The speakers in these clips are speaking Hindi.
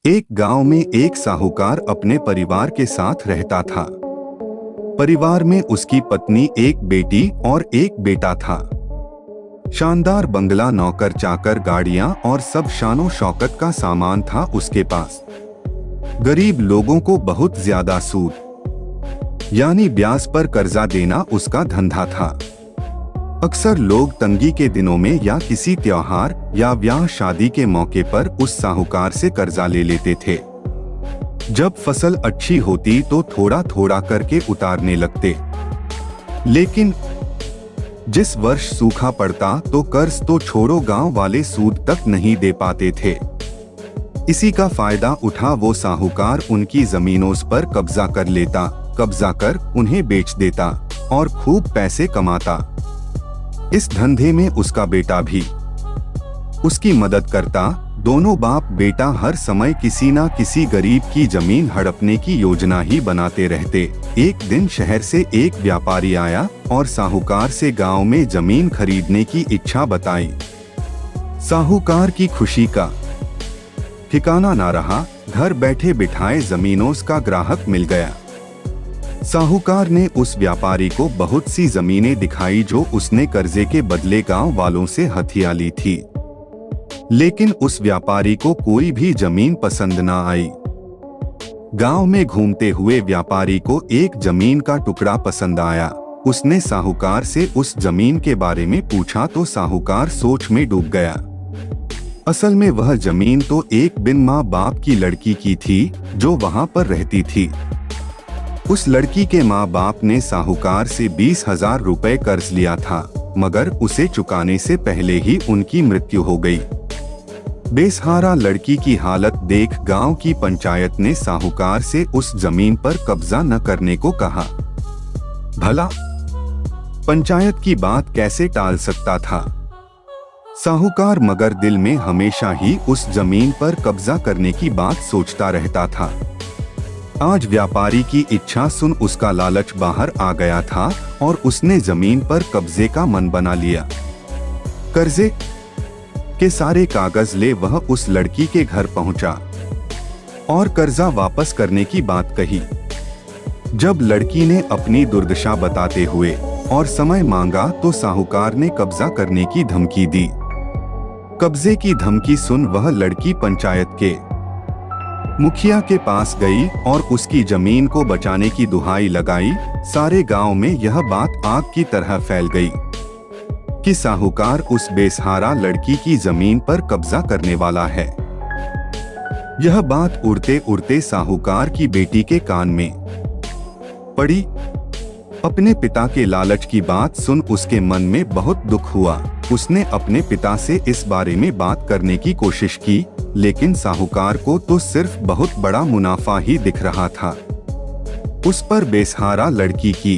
एक गांव में एक साहूकार अपने परिवार के साथ रहता था। परिवार में उसकी पत्नी, एक बेटी और एक बेटा था। शानदार बंगला, नौकर चाकर, गाड़ियां और सब शानो शौकत का सामान था उसके पास। गरीब लोगों को बहुत ज्यादा सूद यानी ब्याज पर कर्जा देना उसका धंधा था। अक्सर लोग तंगी के दिनों में या किसी त्योहार या ब्याह शादी के मौके पर उस साहूकार से कर्जा ले लेते थे। जब फसल अच्छी होती तो थोड़ा थोड़ा करके उतारने लगते, लेकिन जिस वर्ष सूखा पड़ता तो कर्ज तो छोड़ो, गांव वाले सूद तक नहीं दे पाते थे। इसी का फायदा उठा वो साहूकार उनकी जमीनों पर कब्जा कर लेता, कब्जा कर उन्हें बेच देता और खूब पैसे कमाता। इस धंधे में उसका बेटा भी उसकी मदद करता। दोनों बाप बेटा हर समय किसी ना किसी गरीब की जमीन हड़पने की योजना ही बनाते रहते। एक दिन शहर से एक व्यापारी आया और साहूकार से गांव में जमीन खरीदने की इच्छा बताई। साहूकार की खुशी का ठिकाना ना रहा। घर बैठे बिठाए जमीनों का ग्राहक मिल गया। साहूकार ने उस व्यापारी को बहुत सी जमीनें दिखाई जो उसने कर्जे के बदले गांव वालों से हथिया ली थी, लेकिन उस व्यापारी को कोई भी जमीन पसंद ना आई। गांव में घूमते हुए व्यापारी को एक जमीन का टुकड़ा पसंद आया। उसने साहूकार से उस जमीन के बारे में पूछा तो साहूकार सोच में डूब गया। असल में वह जमीन तो एक बिन माँ बाप की लड़की की थी जो वहां पर रहती थी। उस लड़की के माँ बाप ने साहूकार से 20,000 रुपए कर्ज लिया था, मगर उसे चुकाने से पहले ही उनकी मृत्यु हो गई। बेसहारा लड़की की हालत देख गांव की पंचायत ने साहूकार से उस जमीन पर कब्जा न करने को कहा। भला पंचायत की बात कैसे टाल सकता था साहूकार, मगर दिल में हमेशा ही उस जमीन पर कब्जा करने की बात सोचता रहता था। आज व्यापारी की इच्छा सुन उसका लालच बाहर आ गया था और उसने जमीन पर कब्जे का मन बना लिया। कर्जे के सारे कागज ले वह उस लड़की के घर पहुंचा और कर्जा वापस करने की बात कही। जब लड़की ने अपनी दुर्दशा बताते हुए और समय मांगा तो साहूकार ने कब्जा करने की धमकी दी। कब्जे की धमकी सुन वह लड़की पंचायत के मुखिया के पास गई और उसकी जमीन को बचाने की दुहाई लगाई। सारे गांव में यह बात आग की तरह फैल गई कि साहूकार उस बेसहारा लड़की की जमीन पर कब्जा करने वाला है। यह बात उड़ते उड़ते साहूकार की बेटी के कान में पड़ी। अपने पिता के लालच की बात सुन उसके मन में बहुत दुख हुआ। उसने अपने पिता से इस बारे में बात करने की कोशिश की, लेकिन साहूकार को तो सिर्फ बहुत बड़ा मुनाफा ही दिख रहा था। उस पर बेसहारा लड़की की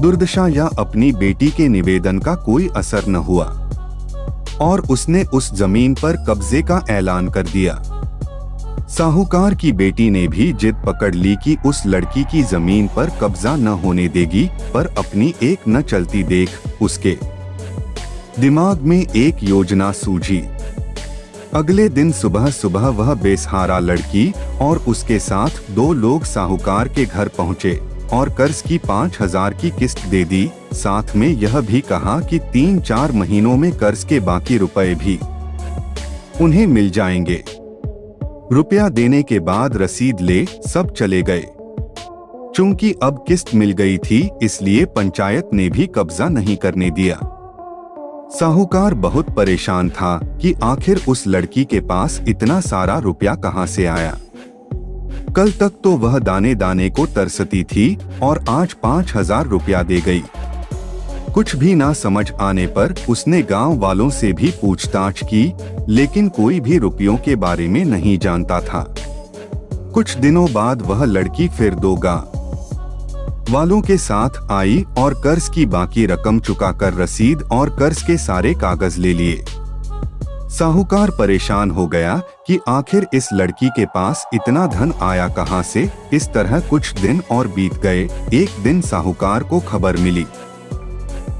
दुर्दशा या अपनी बेटी के निवेदन का कोई असर न हुआ और उसने उस जमीन पर कब्जे का ऐलान कर दिया। साहूकार की बेटी ने भी जिद पकड़ ली कि उस लड़की की जमीन पर कब्जा न होने देगी, पर अपनी एक न चलती देख उसके दिमाग में एक योजना सूझी। अगले दिन सुबह सुबह वह बेसहारा लड़की और उसके साथ 2 लोग साहूकार के घर पहुंचे और कर्ज की 5,000 की किस्त दे दी। साथ में यह भी कहा कि 3-4 महीनों में कर्ज के बाकी रुपए भी उन्हें मिल जाएंगे। रुपया देने के बाद रसीद ले सब चले गए। चूंकि अब किस्त मिल गई थी, इसलिए पंचायत ने भी कब्जा नहीं करने दिया। साहूकार बहुत परेशान था कि आखिर उस लड़की के पास इतना सारा रुपया कहां से आया। कल तक तो वह दाने दाने को तरसती थी और आज 5,000 रुपया दे गई। कुछ भी ना समझ आने पर उसने गांव वालों से भी पूछताछ की, लेकिन कोई भी रुपयों के बारे में नहीं जानता था। कुछ दिनों बाद वह लड़की फिर 2 गांव वालों के साथ आई और कर्ज की बाकी रकम चुकाकर रसीद और कर्ज के सारे कागज ले लिए। साहूकार परेशान हो गया कि आखिर इस लड़की के पास इतना धन आया कहां से। इस तरह कुछ दिन और बीत गए। एक दिन साहूकार को खबर मिली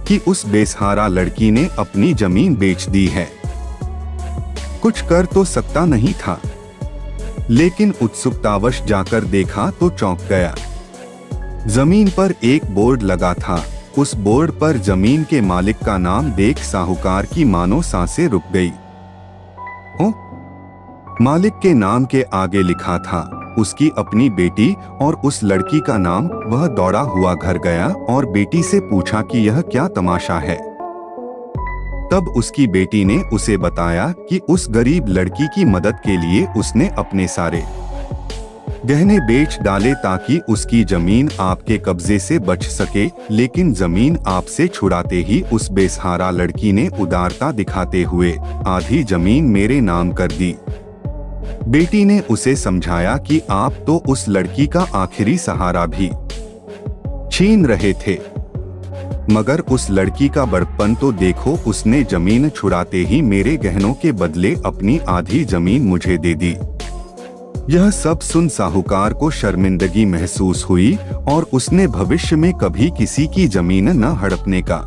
कि उस बेसहारा लड़की ने अपनी जमीन बेच दी है। कुछ कर तो सकता नहीं था, लेकिन उत्सुकतावश जाकर देखा तो चौंक गया। जमीन पर एक बोर्ड लगा था। उस बोर्ड पर जमीन के मालिक का नाम देख साहूकार की मानो सांसें रुक गई। मालिक के नाम के आगे लिखा था उसकी अपनी बेटी और उस लड़की का नाम। वह दौड़ा हुआ घर गया और बेटी से पूछा कि यह क्या तमाशा है। तब उसकी बेटी ने उसे बताया कि उस गरीब लड़की की मदद के लिए उसने अपने सारे गहने बेच डाले ताकि उसकी जमीन आपके कब्जे से बच सके, लेकिन जमीन आपसे छुड़ाते ही उस बेसहारा लड़की ने उदारता दिखाते हुए आधी जमीन मेरे नाम कर दी। बेटी ने उसे समझाया कि आप तो उस लड़की का आखिरी सहारा भी छीन रहे थे, मगर उस लड़की का बड़प्पन तो देखो, उसने जमीन छुड़ाते ही मेरे गहनों के बदले अपनी आधी जमीन मुझे दे दी। यह सब सुन साहूकार को शर्मिंदगी महसूस हुई और उसने भविष्य में कभी किसी की जमीन न हड़पने का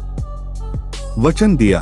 वचन दिया।